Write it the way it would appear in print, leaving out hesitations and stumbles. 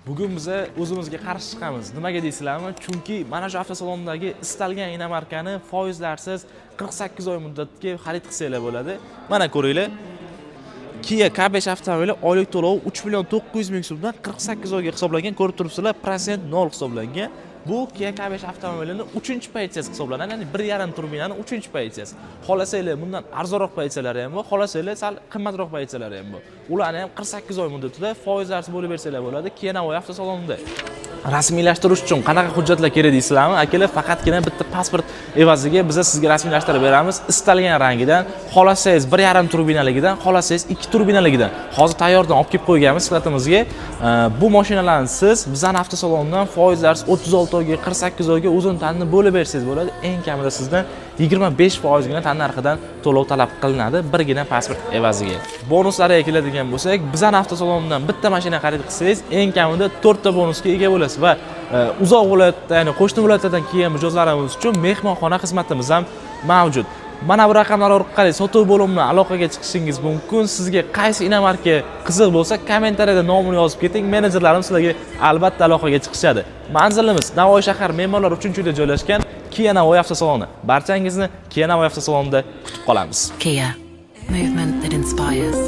Bugun biz o'zimizga qarshi chiqamiz. Nimaga deysizlarmi? Chunki mana shu avtosalondagi istalgan inomarkani foizlarsiz 48 oy muddatga xarid qilsanglar bo'ladi. Mana ko'ringlar. Kia K5 avtomobili oylik to'lovi 3 million 900 ming so'mdan 48 oyga hisoblangan, ko'rib turibsizlar, prosent 0 hisoblangan. Bu Kia K5 avtomobilining 3-pozitsiyasi hisoblanadi. Ya'ni 1,5 turbinani 3-pozitsiyasi. Xohlasanglar bundan arzonroq pozitsiyalari ham bor, xohlasanglar sal qimmatroq pozitsiyalari ham bor. Ularni ham 48 oy muddatida foizlarsiz bo'lib bersanglar bo'ladi. Kia Navoiy avtosalonida. Rasmiylashtirish uchun qanaqa hujjatlar kerak deysizlarmi? Akalar, faqatgina bitta pasport evaziga biz sizga rasmiylashtirib beramiz. Istalgan rangidan, xohlasangiz 1,5 turbinaligidan, xohlasangiz 2 turbinaligidan. Hozir tayyordan olib kelib qo'yganmiz sifatimizga. Bu mashinalarni siz bizning avtosalondan foizlarsiz 36 oyga, 48 oyga o'zini tanini bo'lib bersangiz bo'ladi. Eng kamida sizdan 25% gina tannarxidan to'lov talab qilinadi, birgina pasport evaziga. Bonuslariga keladigan bo'lsak, bizning avtosalondan bitta mashina xarid qilsangiz, eng kamida 4 ta bonusga ega bo'lasiz va uzoq viloyatda, ya'ni qo'shni viloyatlardan kelgan mijozlarimiz uchun mehmonxona xizmatimiz ham mavjud. Mana bu raqamlar orqali sotuv bo'limidan aloqaga chiqishingiz mumkin. Sizga qaysi inomarka qiziq bo'lsa, kommentariyada nomini yozib keting. Menejerlarim sizlarga albatta aloqaga chiqishadi. Manzilimiz Navoiy shahar Me'morlar uchinchida joylashgan Kia Navoiy avtosaloni. Barchangizni Kia Navoiy avtosalonida kutib qolamiz. Kia, movement that inspires.